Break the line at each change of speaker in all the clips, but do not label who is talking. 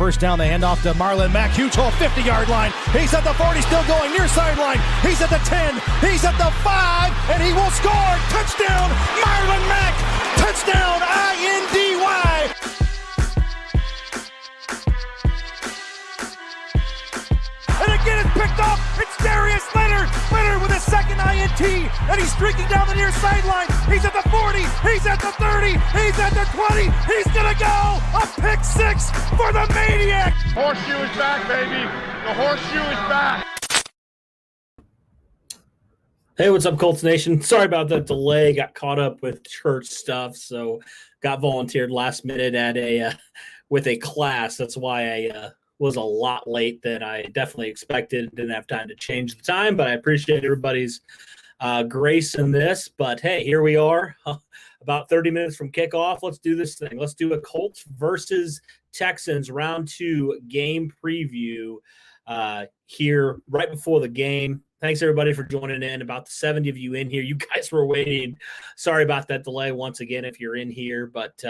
first down. They hand off to Marlon Mack. Huge hole, 50-yard line. He's at the 40, still going near sideline. He's at the 10. He's at the 5, and he will score. Touchdown, Marlon Mack. Touchdown, I-N-D-Y. And again, it's picked off. It's Darius Leonard. Leonard with a second INT, and he's streaking down the near sideline. He's at the 40. He's at the 30. He's at the 20. He's going to go. A pick six for the Maniac.
Horseshoe is back, baby. The horseshoe is back.
Hey, what's up, Colts Nation? Sorry about that delay. Got caught up with church stuff, so got volunteered last minute at with a class. That's why I was a lot late than I definitely expected. Didn't have time to change the time, but I appreciate everybody's grace in this. But hey, here we are, about 30 minutes from kickoff. Let's do this thing. Let's do a Colts versus Texans round 2 game preview here right before the game. Thanks, everybody, for joining in. About 70 of you in here. You guys were waiting. Sorry about that delay once again if you're in here. But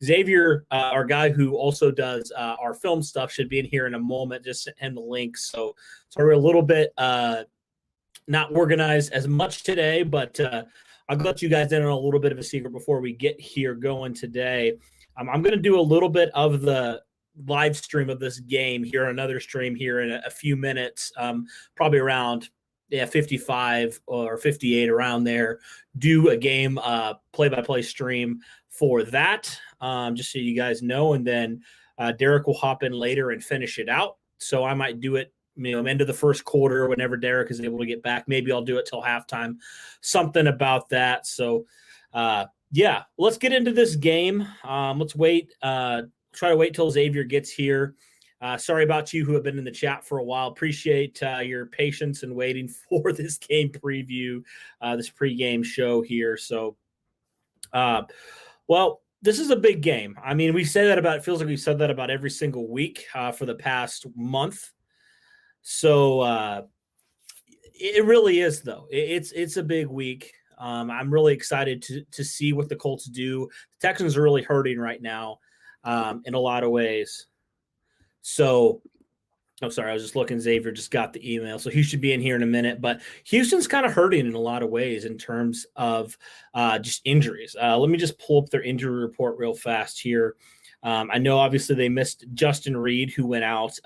Xavier, our guy who also does our film stuff, should be in here in a moment. Just sent him the link. So we're a little bit not organized as much today, but I'll let you guys in on a little bit of a secret before we get here going today. I'm going to do a little bit of the live stream of this game here, another stream here in a few minutes, probably around 55 or 58 around there. Do a game play-by-play stream for that, just so you guys know. And then Derek will hop in later and finish it out. So I might do it, end of the first quarter whenever Derek is able to get back. Maybe I'll do it till halftime, something about that. So, yeah, let's get into this game. Let's wait. Try to wait till Xavier gets here. Sorry about you who have been in the chat for a while. Appreciate your patience and waiting for this game preview, this pregame show here. So, well, this is a big game. I mean, we say that about, it feels like we've said that about every single week for the past month. So it really is, though. It's a big week. I'm really excited to see what the Colts do. The Texans are really hurting right now in a lot of ways. So, I'm sorry, I was just looking. Xavier just got the email, so he should be in here in a minute. But Houston's kind of hurting in a lot of ways in terms of just injuries. Let me just pull up their injury report real fast here. I know, obviously, they missed Justin Reed, who went out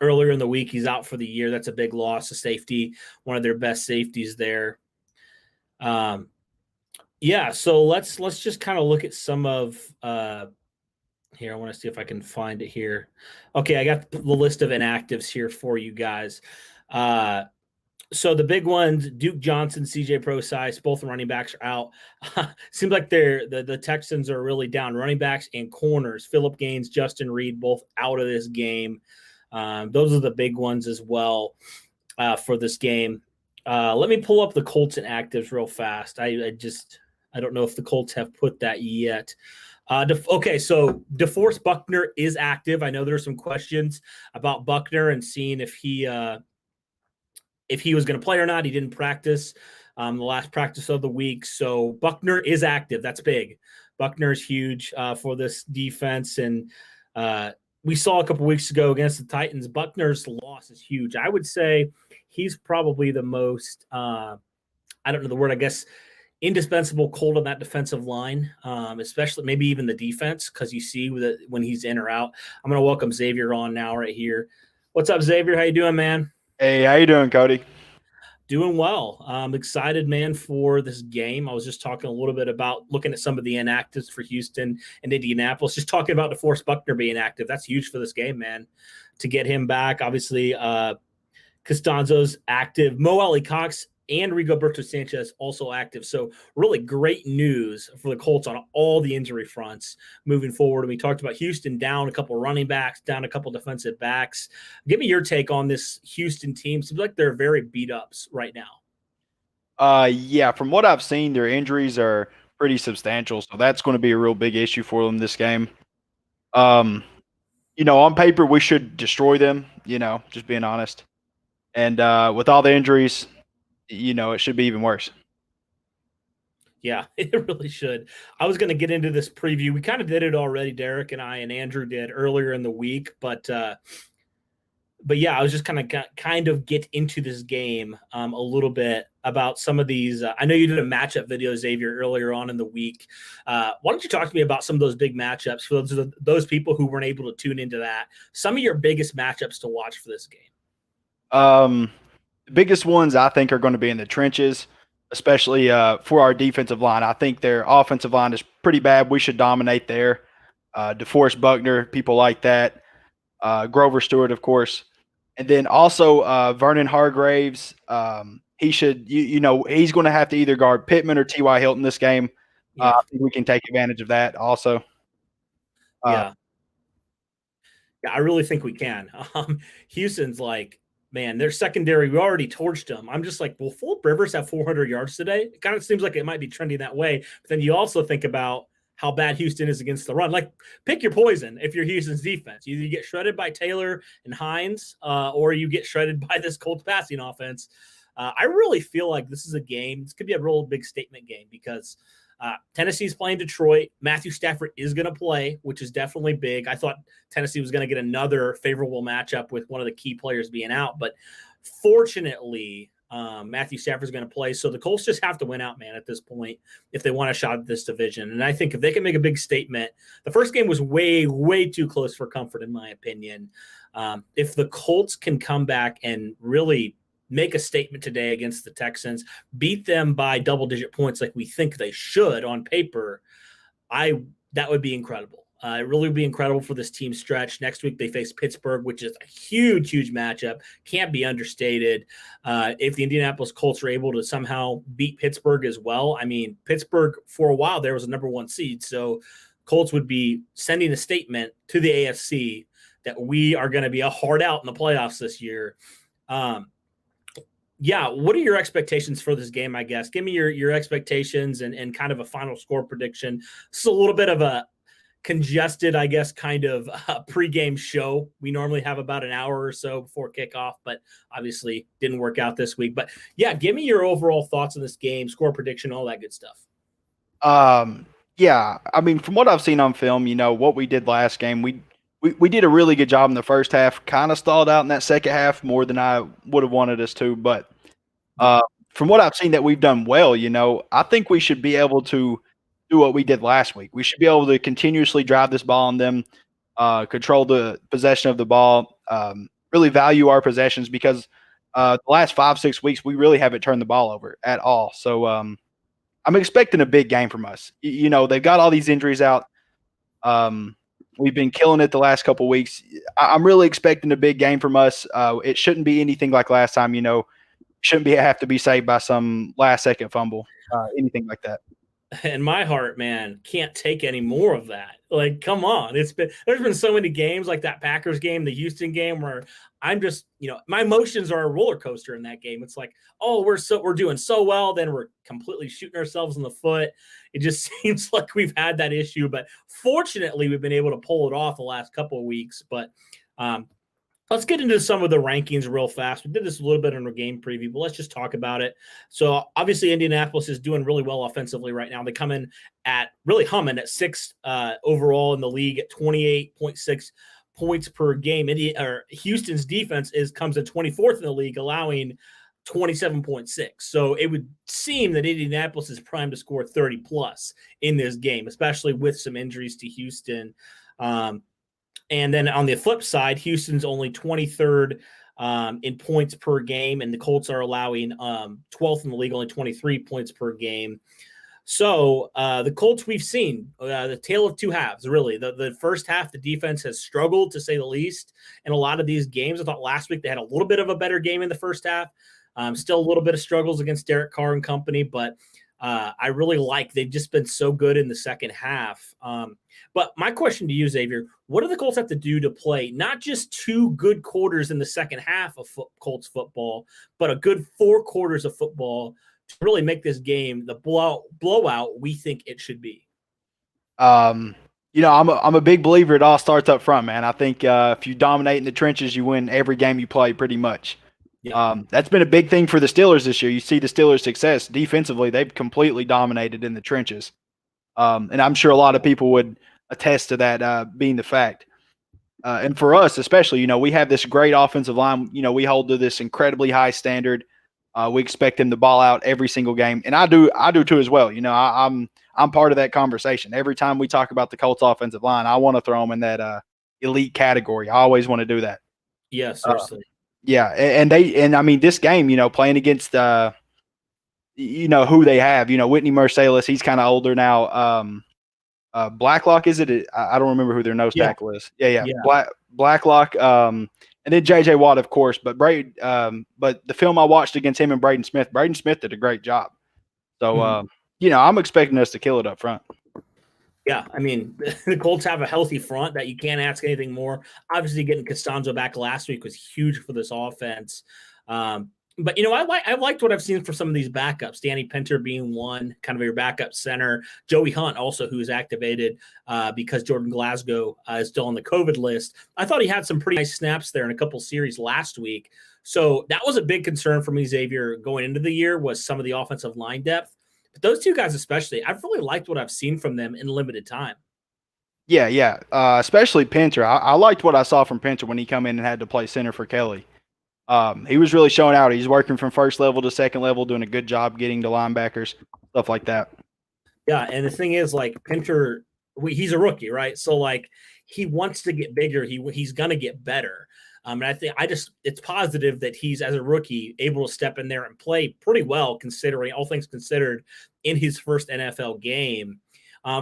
earlier in the week. He's out for the year. That's a big loss of safety, one of their best safeties there. Yeah, so let's just kind of look at some of here. I want to see if I can find it here. Okay, I got the list of inactives here for you guys. So the big ones, Duke Johnson, CJ Prosise, both running backs are out. Seems like the Texans are really down running backs and corners. Phillip Gaines, Justin Reed, both out of this game. Those are the big ones as well for this game. Let me pull up the Colts inactives real fast. I don't know if the Colts have put that yet. Okay, so Deforest Buckner is active. I know there's some questions about Buckner and seeing if he was going to play or not. He didn't practice the last practice of the week. So Buckner is active. That's big. Buckner is huge for this defense. And we saw a couple weeks ago against the Titans, Buckner's loss is huge. I would say he's probably the most, I don't know the word, I guess, indispensable Colt on that defensive line, especially maybe even the defense, because you see when he's in or out. I'm going to welcome Xavier on now right here. What's up, Xavier? How you doing, man?
Hey, how you doing, Cody?
Doing well. I'm excited, man, for this game. I was just talking a little bit about looking at some of the inactives for Houston and Indianapolis, just talking about DeForest Buckner being active. That's huge for this game, man, to get him back. Obviously, Costanzo's active. Mo Alley-Cox and Rigoberto Sanchez also active. So really great news for the Colts on all the injury fronts moving forward. And we talked about Houston down a couple running backs, down a couple defensive backs. Give me your take on this Houston team. Seems like they're very beat ups right now.
Yeah, from what I've seen, their injuries are pretty substantial. So that's going to be a real big issue for them this game. On paper, we should destroy them, just being honest. And with all the injuries, it should be even worse.
Yeah, it really should. I was going to get into this preview. We kind of did it already, Derek and I and Andrew did earlier in the week, but yeah, I was just kind of get into this game a little bit about some of these. I know you did a matchup video, Xavier, earlier on in the week. Why don't you talk to me about some of those big matchups for those people who weren't able to tune into that? Some of your biggest matchups to watch for this game.
The biggest ones I think are going to be in the trenches, especially for our defensive line. I think their offensive line is pretty bad. We should dominate there. Deforest Buckner, people like that. Grover Stewart, of course. And then also Vernon Hargraves. He should, he's going to have to either guard Pittman or T.Y. Hilton this game.
Yeah.
I think we can take advantage of that also.
Yeah, I really think we can. Houston's like, man, their secondary, we already torched them. I'm just like, will Phillip Rivers have 400 yards today? It kind of seems like it might be trending that way. But then you also think about how bad Houston is against the run. Like, pick your poison if you're Houston's defense. Either you get shredded by Taylor and Hines, or you get shredded by this Colts passing offense. I really feel like this is a game. This could be a real big statement game because Tennessee's playing Detroit. Matthew Stafford is going to play, which is definitely big. I thought Tennessee was going to get another favorable matchup with one of the key players being out, but fortunately, Matthew Stafford's going to play. So the Colts just have to win out, man, at this point, if they want a shot at this division. And I think if they can make a big statement, the first game was way, way too close for comfort, in my opinion. If the Colts can come back and really make a statement today against the Texans, beat them by double-digit points like we think they should on paper, that would be incredible. It really would be incredible for this team stretch. Next week, they face Pittsburgh, which is a huge, huge matchup. Can't be understated. If the Indianapolis Colts are able to somehow beat Pittsburgh as well, I mean, Pittsburgh, for a while, there was a number one seed. So Colts would be sending a statement to the AFC that we are going to be a hard out in the playoffs this year. Yeah, what are your expectations for this game, I guess? Give me your expectations and kind of a final score prediction. It's a little bit of a congested, I guess, kind of pregame show. We normally have about an hour or so before kickoff, but obviously didn't work out this week. But yeah, give me your overall thoughts on this game, score prediction, all that good stuff.
Yeah, I mean, from what I've seen on film, what we did last game, we did a really good job in the first half, kind of stalled out in that second half more than I would have wanted us to. But from what I've seen that we've done well, I think we should be able to do what we did last week. We should be able to continuously drive this ball on them, control the possession of the ball, really value our possessions because the last 5-6 weeks, we really haven't turned the ball over at all. So I'm expecting a big game from us. They've got all these injuries out. We've been killing it the last couple of weeks. I'm really expecting a big game from us. It shouldn't be anything like last time, shouldn't have to be saved by some last-second fumble, anything like that.
And my heart, man, can't take any more of that. Like, come on. There's been so many games like that Packers game, the Houston game, where I'm just, my emotions are a roller coaster in that game. It's like, oh, we're doing so well, then we're completely shooting ourselves in the foot. It just seems like we've had that issue, but fortunately we've been able to pull it off the last couple of weeks. But let's get into some of the rankings real fast. We did this a little bit in our game preview, but let's just talk about it. So obviously Indianapolis is doing really well offensively right now. They come in at really humming at 6th overall in the league at 28.6 points per game. Houston's defense comes in 24th in the league, allowing 27.6. So it would seem that Indianapolis is primed to score 30 plus in this game, especially with some injuries to Houston. And then on the flip side, Houston's only 23rd in points per game, and the Colts are allowing 12th in the league, only 23 points per game. So the Colts, we've seen the tale of two halves, really. The first half, the defense has struggled, to say the least, in a lot of these games. I thought last week they had a little bit of a better game in the first half. Still a little bit of struggles against Derek Carr and company, but I really like they've just been so good in the second half. But my question to you, Xavier, what do the Colts have to do to play not just 2 good quarters in the second half of Colts football, but a good 4 quarters of football to really make this game the blowout we think it should be?
I'm a big believer it all starts up front, man. I think if you dominate in the trenches, you win every game you play pretty much.
Yeah.
That's been a big thing for the Steelers this year. You see the Steelers' success defensively; they've completely dominated in the trenches, and I'm sure a lot of people would attest to that being the fact. And for us, especially, we have this great offensive line. We hold to this incredibly high standard. We expect them to ball out every single game, and I do too as well. I'm part of that conversation. Every time we talk about the Colts offensive line, I want to throw them in that elite category. I always want to do that.
Yeah, seriously.
Yeah, and I mean this game, playing against who they have. Whitney Merciless, he's kind of older now. Blacklock, is it? I don't remember who their nose tackle is. Yeah. Blacklock, and then J.J. Watt, of course. But but the film I watched against him and Braden Smith did a great job. So I'm expecting us to kill it up front.
Yeah, I mean, the Colts have a healthy front that you can't ask anything more. Obviously, getting Costanzo back last week was huge for this offense. But, I liked what I've seen for some of these backups. Danny Pinter being one, kind of your backup center. Joey Hunt also, who was activated because Jordan Glasgow is still on the COVID list. I thought he had some pretty nice snaps there in a couple series last week. So that was a big concern for me, Xavier, going into the year was some of the offensive line depth. But those two guys especially, I've really liked what I've seen from them in limited time.
Yeah. Especially Pinter. I liked what I saw from Pinter when he come in and had to play center for Kelly. He was really showing out. He's working from first level to second level, doing a good job getting to linebackers, stuff like that.
Yeah, and the thing is, Pinter, he's a rookie, right? So, he wants to get bigger. He's going to get better. And I think it's positive that he's, as a rookie, able to step in there and play pretty well, considering all things considered, in his first NFL game.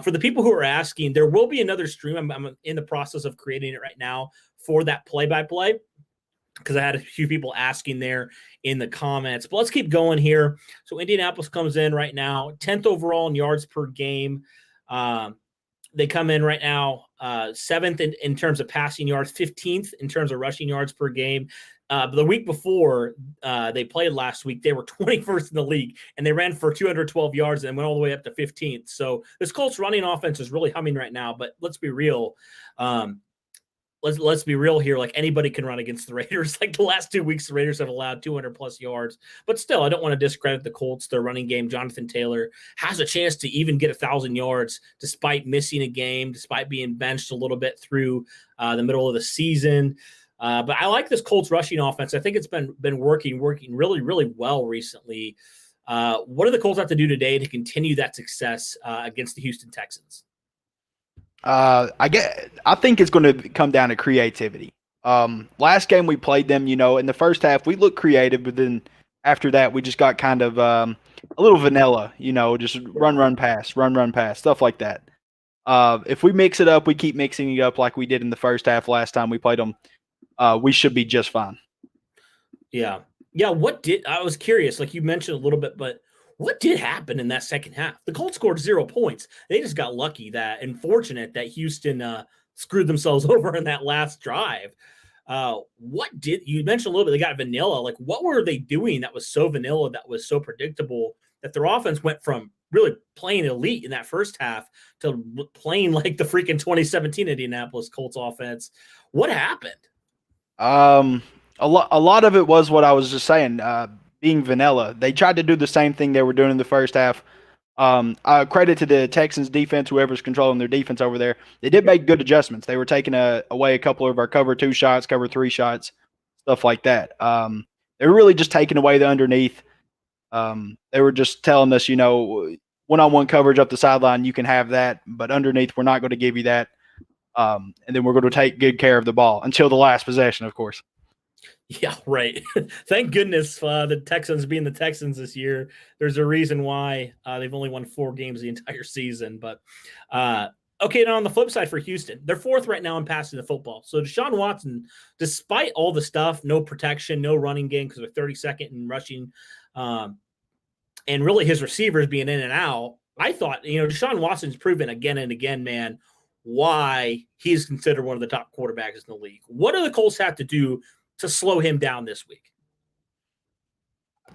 For the people who are asking, there will be another stream. I'm in the process of creating it right now for that play-by-play, because I had a few people asking there in the comments. But let's keep going here. So Indianapolis comes in right now, 10th overall in yards per game. They come in right now 7th in terms of passing yards, 15th in terms of rushing yards per game. But the week before they played last week, they were 21st in the league, and they ran for 212 yards and went all the way up to 15th. So this Colts running offense is really humming right now. But let's be real. Let's be real here. Anybody can run against the Raiders. The last 2 weeks, the Raiders have allowed 200 plus yards. But still, I don't want to discredit the Colts. Their running game, Jonathan Taylor, has a chance to even get 1,000 yards despite missing a game, despite being benched a little bit through the middle of the season. But I like this Colts rushing offense. I think it's been working really, really well recently. What do the Colts have to do today to continue that success against the Houston Texans?
I think it's going to come down to creativity. Last game we played them, in the first half we looked creative, but then after that we just got kind of a little vanilla, just run, pass, stuff like that. If we mix it up, we keep mixing it up like we did in the first half last time we played them, we should be just fine.
Yeah. I was curious, you mentioned a little bit, but what did happen in that second half? The Colts scored 0 points. They just got lucky and fortunate that Houston screwed themselves over in that last drive. You mentioned a little bit, they got vanilla. What were they doing that was so vanilla, that was so predictable, that their offense went from really playing elite in that first half to playing like the freaking 2017 Indianapolis Colts offense? What happened?
A lot of it was what I was just saying, being vanilla. They tried to do the same thing they were doing in the first half. Credit to the Texans defense, whoever's controlling their defense over there. They did make good adjustments. They were taking away a couple of our cover 2 shots, cover 3 shots, stuff like that. They were really just taking away the underneath. They were just telling us, one-on-one coverage up the sideline, you can have that, but underneath, we're not going to give you that. And then we're going to take good care of the ball until the last possession, of course.
Yeah, right. Thank goodness the Texans being the Texans this year. There's a reason why they've only won 4 games the entire season. But okay, now on the flip side for Houston, they're 4th right now in passing the football. So Deshaun Watson, despite all the stuff, no protection, no running game because they're 32nd in rushing, and really his receivers being in and out, I thought, Deshaun Watson's proven again and again, man, why he's considered one of the top quarterbacks in the league. What do the Colts have to do to slow him down this week?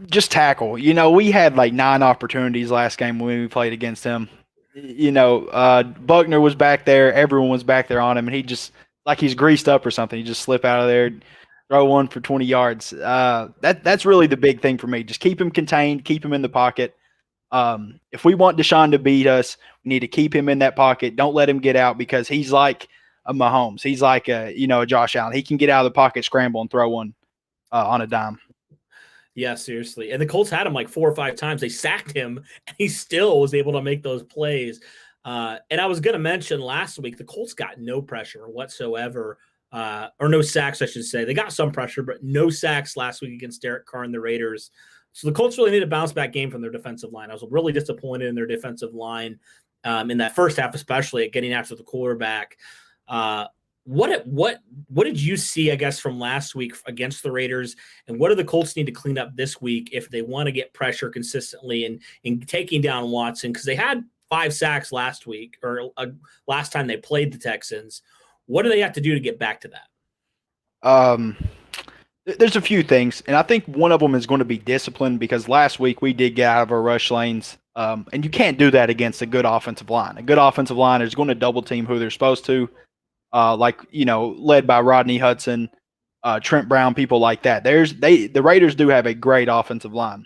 Just tackle. We had 9 opportunities last game when we played against him. Buckner was back there. Everyone was back there on him, and he just, he's greased up or something. He just slip out of there. throw one for 20 yards. That's really the big thing for me. Just keep him contained, keep him in the pocket. If we want Deshaun to beat us, we need to keep him in that pocket. Don't let him get out because he's like a Mahomes. He's like a Josh Allen. He can get out of the pocket, scramble, and throw one on a dime.
Yeah, seriously. And the Colts had him like 4 or 5 times. They sacked him, and he still was able to make those plays. And I was going to mention last week, the Colts got no pressure whatsoever, or no sacks, I should say. They got some pressure, but no sacks last week against Derek Carr and the Raiders. So the Colts really need a bounce-back game from their defensive line. I was really disappointed in their defensive line in that first half, especially at getting after the quarterback. What did you see, I guess, from last week against the Raiders, and what do the Colts need to clean up this week if they want to get pressure consistently and taking down Watson? Because they had 5 sacks last week or last time they played the Texans. What do they have to do to get back to that?
There's a few things, and I think one of them is going to be discipline because last week we did get out of our rush lanes, and you can't do that against a good offensive line. A good offensive line is going to double team who they're supposed to. Led by Rodney Hudson, Trent Brown, people like that. The Raiders do have a great offensive line.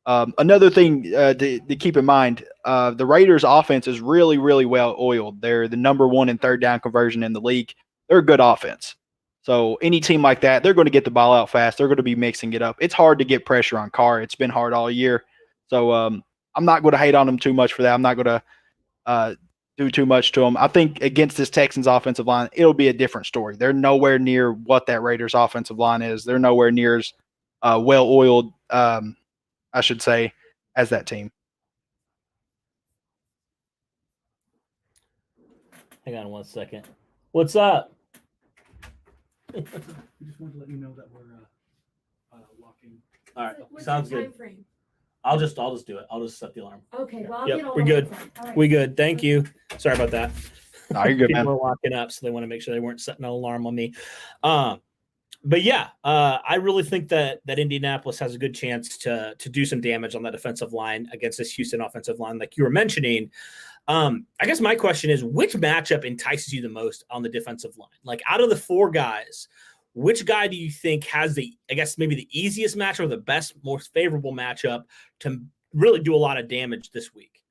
Another thing to keep in mind, the Raiders' offense is really, really well oiled. They're the number 1 in third down conversion in the league. They're a good offense. So any team like that, they're going to get the ball out fast. They're going to be mixing it up. It's hard to get pressure on Carr. It's been hard all year. So I'm not going to hate on them too much for that. I'm not going to do too much to them. I think against this Texans offensive line, it'll be a different story. They're nowhere near what that Raiders offensive line is. They're nowhere near as well-oiled, I should say, as that team.
Hang on one second. What's up? We just wanted to let you know that we're walking. All right, sounds good. I'll just do it. I'll just set the alarm.
Okay, well,
we're good. Right. We good. Thank you. Sorry about that.
No, you're good, man.
People are locking up, so they want to make sure they weren't setting an alarm on me. But yeah, I really think that Indianapolis has a good chance to do some damage on that defensive line against this Houston offensive line, like you were mentioning. I guess my question is, which matchup entices you the most on the defensive line? Like out of the 4 guys, which guy do you think has maybe the easiest matchup or the best, most favorable matchup to really do a lot of damage this week?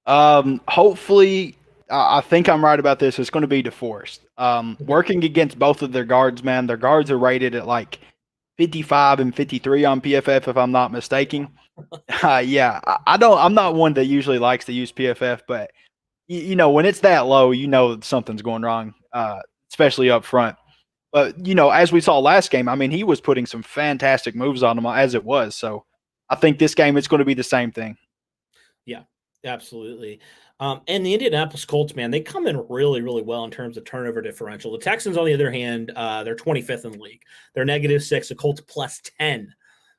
Hopefully, I think I'm right about this. It's going to be Deforest. Working against both of their guards, man. Their guards are rated at like 55 and 53 on PFF, if I'm not mistaken. Yeah, I'm not one that usually likes to use PFF, but when it's that low, something's going wrong, especially up front. But as we saw last game, I mean, he was putting some fantastic moves on him as it was. So I think this game it's going to be the same thing.
Yeah, absolutely. And the Indianapolis Colts, man, they come in really, really well in terms of turnover differential. The Texans, on the other hand, they're 25th in the league. They're -6. The Colts +10.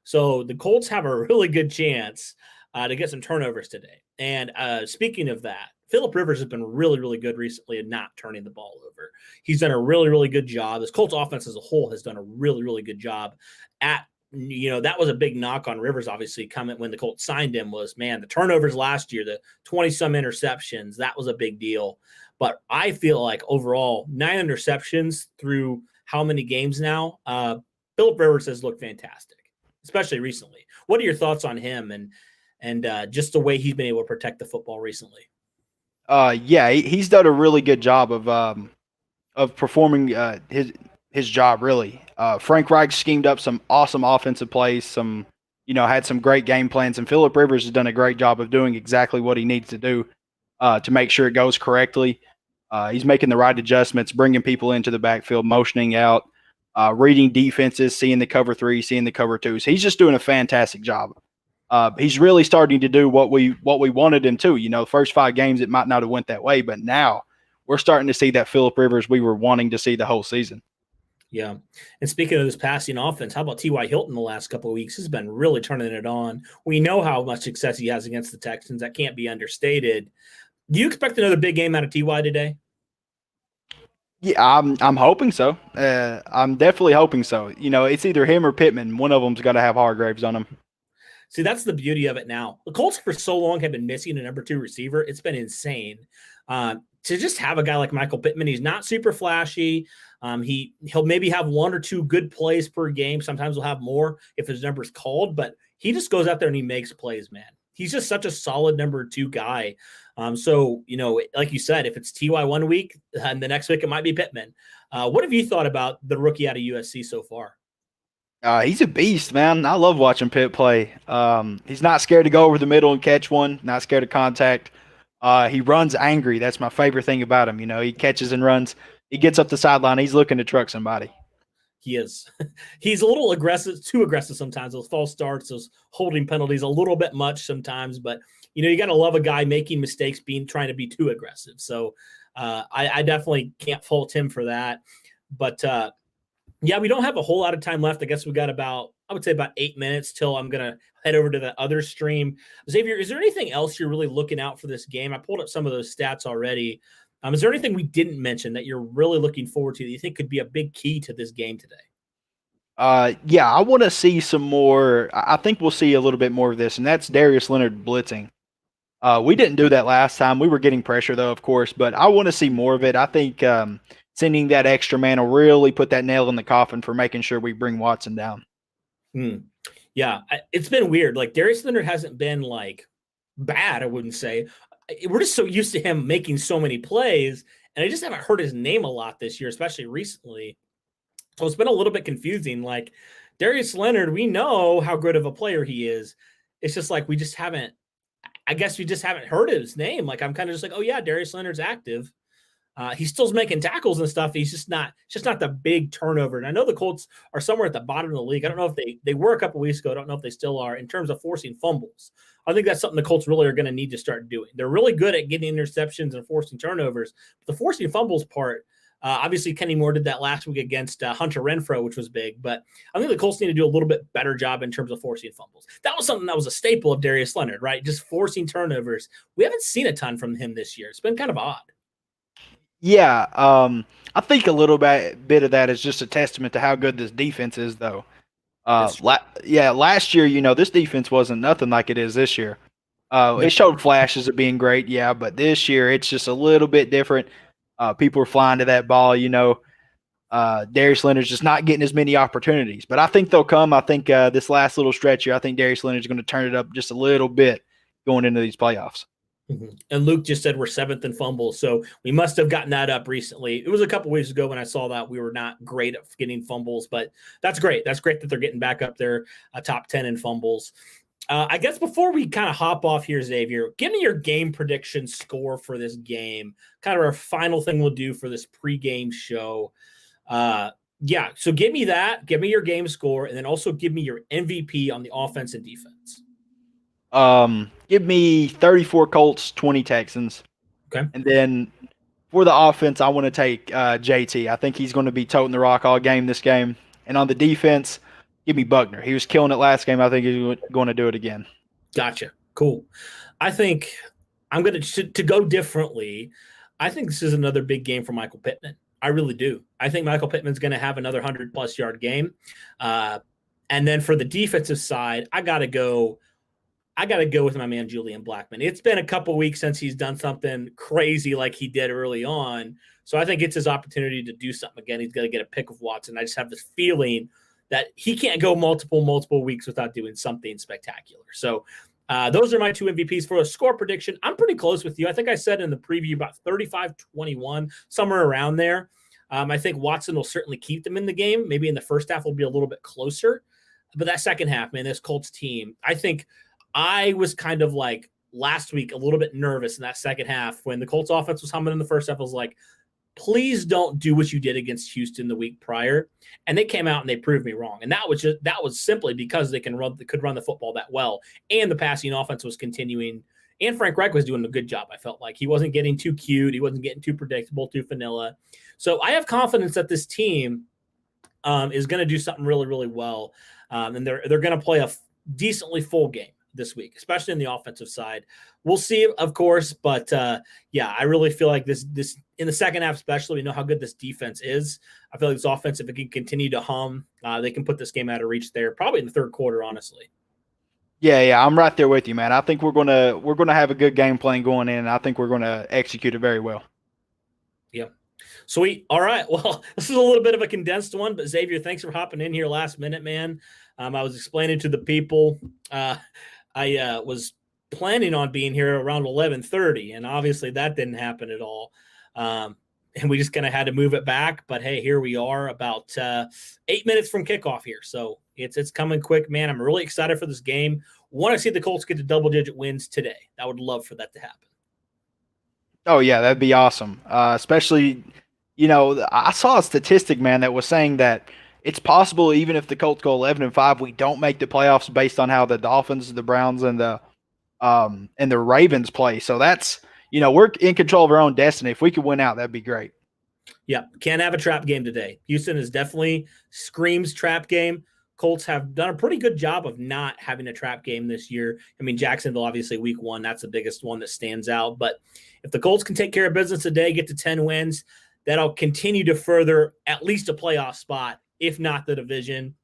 So the Colts have a really good chance to get some turnovers today. And speaking of that, Phillip Rivers has been really, really good recently at not turning the ball over. He's done a really, really good job. This Colts offense as a whole has done a really, really good job at that was a big knock on Rivers, obviously, coming when the Colts signed him was, man, the turnovers last year, the 20-some interceptions, that was a big deal. But I feel like overall, 9 interceptions through how many games now? Phillip Rivers has looked fantastic, especially recently. What are your thoughts on him and just the way he's been able to protect the football recently?
Yeah, he's done a really good job of performing his job, really. Frank Reich schemed up some awesome offensive plays, had some great game plans, and Phillip Rivers has done a great job of doing exactly what he needs to do to make sure it goes correctly. He's making the right adjustments, bringing people into the backfield, motioning out, reading defenses, seeing the cover 3, seeing the cover 2s. He's just doing a fantastic job. He's really starting to do what we wanted him to. The first 5 games it might not have went that way, but now we're starting to see that Phillip Rivers we were wanting to see the whole season.
Yeah. And speaking of this passing offense, how about T.Y. Hilton the last couple of weeks? He's been really turning it on. We know how much success he has against the Texans. That can't be understated. Do you expect another big game out of T.Y. today?
Yeah, I'm hoping so. I'm definitely hoping so. It's either him or Pittman. One of them's got to have Hargraves on him.
See, that's the beauty of it now. The Colts for so long have been missing a number 2 receiver. It's been insane. To just have a guy like Michael Pittman, he's not super flashy. He'll maybe have 1 or 2 good plays per game. Sometimes he'll have more if his number's called, but he just goes out there and he makes plays, man. He's just such a solid number 2 guy. So, like you said, if it's TY 1 week and the next week it might be Pittman. What have you thought about the rookie out of USC so far?
He's a beast, man. I love watching Pitt play. He's not scared to go over the middle and catch one, not scared of contact. He runs angry. That's my favorite thing about him. He catches and runs. He gets up the sideline. He's looking to truck somebody.
He is. He's a little aggressive, too aggressive sometimes. Those false starts, those holding penalties, a little bit much sometimes. But, you got to love a guy making mistakes, trying to be too aggressive. So I definitely can't fault him for that. But, yeah, we don't have a whole lot of time left. I guess we got about 8 minutes till I'm going to head over to the other stream. Xavier, is there anything else you're really looking out for this game? I pulled up some of those stats already. Is there anything we didn't mention that you're really looking forward to that you think could be a big key to this game today?
Yeah, I want to see some more. I think we'll see a little bit more of this, and that's Darius Leonard blitzing. We didn't do that last time. We were getting pressure, though, of course, but I want to see more of it. I think sending that extra man will really put that nail in the coffin for making sure we bring Watson down.
Yeah, it's been weird. Like, Darius Leonard hasn't been, bad, I wouldn't say. We're just so used to him making so many plays, and I just haven't heard his name a lot this year, especially recently. So it's been a little bit confusing. Like, Darius Leonard, we know how good of a player he is. It's just like we just haven't heard his name. Like, I'm kind of just like, oh, yeah, Darius Leonard's active. He's still making tackles and stuff. He's just not the big turnover. And I know the Colts are somewhere at the bottom of the league. I don't know if they were a couple weeks ago. I don't know if they still are in terms of forcing fumbles. I think that's something the Colts really are going to need to start doing. They're really good at getting interceptions and forcing turnovers. But the forcing fumbles part, obviously Kenny Moore did that last week against Hunter Renfrow, which was big. But I think the Colts need to do a little bit better job in terms of forcing fumbles. That was something that was a staple of Darius Leonard, right? Just forcing turnovers. We haven't seen a ton from him this year. It's been kind of odd.
Yeah, I think a little bit of that is just a testament to how good this defense is, though. Last year, this defense wasn't nothing like it is this year. It showed flashes of being great, yeah, but this year it's just a little bit different. People are flying to that ball, Darius Leonard's just not getting as many opportunities. But I think they'll come. I think this last little stretch here, I think Darius Leonard's going to turn it up just a little bit going into these playoffs.
Mm-hmm. And Luke just said we're 7th in fumbles, so we must have gotten that up recently. It was a couple weeks ago when I saw that we were not great at getting fumbles, but that's great. That's great that they're getting back up there, top 10 in fumbles. I guess before we kind of hop off here, Xavier, give me your game prediction score for this game. Kind of our final thing we'll do for this pregame show. So give me that. Give me your game score, and then also give me your MVP on the offense and defense.
Give me 34 Colts, 20 Texans.
Okay.
And then for the offense, I want to take JT. I think he's going to be toting the rock all game this game. And on the defense, give me Buckner. He was killing it last game. I think he's going to do it again.
Gotcha. Cool. I think I'm going to go differently. I think this is another big game for Michael Pittman. I really do. I think Michael Pittman's going to have another 100-plus yard game. And then for the defensive side, I got to go with my man Julian Blackmon. It's been a couple weeks since he's done something crazy like he did early on. So I think it's his opportunity to do something again. He's got to get a pick of Watson. I just have this feeling that he can't go multiple weeks without doing something spectacular. So those are my 2 MVPs. For a score prediction, I'm pretty close with you. I think I said in the preview about 35-21, somewhere around there. I think Watson will certainly keep them in the game. Maybe in the first half will be a little bit closer. But that second half, man, this Colts team, I think I was kind of like last week a little bit nervous in that second half when the Colts offense was humming in the first half. I was like, please don't do what you did against Houston the week prior. And they came out and they proved me wrong. And that was simply because they could run the football that well. And the passing offense was continuing. And Frank Reich was doing a good job. I felt like he wasn't getting too cute. He wasn't getting too predictable, too vanilla. So I have confidence that this team is going to do something really, really well. And they're going to play a decently full game this week, especially in the offensive side. We'll see, of course, but I really feel like this in the second half, especially, we know how good this defense is. I feel like this offense, if it can continue to hum, they can put this game out of reach there, probably in the third quarter, honestly.
Yeah, I'm right there with you, man. I think we're gonna have a good game plan going in, and I think we're gonna execute it very well.
Yeah, Sweet. All right. Well, this is a little bit of a condensed one, but Xavier, thanks for hopping in here last minute, man. I was explaining to the people, I was planning on being here around 11:30, and obviously that didn't happen at all. And we just kind of had to move it back. But hey, here we are, about 8 minutes from kickoff here, so it's coming quick, man. I'm really excited for this game. Want to see the Colts get to double-digit wins today. I would love for that to happen.
Oh yeah, that'd be awesome. Especially, I saw a statistic, man, that was saying that it's possible even if the Colts go 11-5, we don't make the playoffs based on how the Dolphins, the Browns, and the Ravens play. So that's, we're in control of our own destiny. If we could win out, that'd be great.
Yeah, can't have a trap game today. Houston is definitely screams trap game. Colts have done a pretty good job of not having a trap game this year. I mean, Jacksonville, obviously, week 1, that's the biggest one that stands out. But if the Colts can take care of business today, get to 10 wins, that'll continue to further at least a playoff spot, if not the division.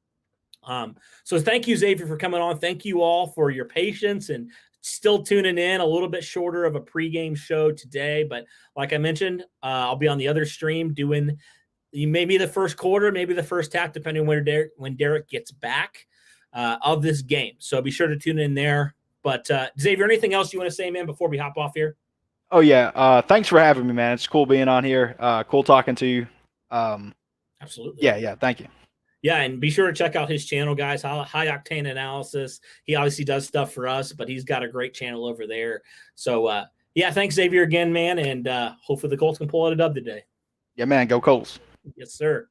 So thank you, Xavier, for coming on. Thank you all for your patience and still tuning in. A little bit shorter of a pregame show today. But like I mentioned, I'll be on the other stream doing maybe the first quarter, maybe the first half, depending on when Derek gets back of this game. So be sure to tune in there. But Xavier, anything else you want to say, man, before we hop off here?
Oh yeah, thanks for having me, man. It's cool being on here. Cool talking to you.
Absolutely.
Yeah. Thank you.
Yeah, and be sure to check out his channel, guys. High Octane Analysis. He obviously does stuff for us, but he's got a great channel over there. So yeah, thanks, Xavier, again, man, and hopefully the Colts can pull out a dub today.
Yeah, man. Go Colts.
Yes, sir.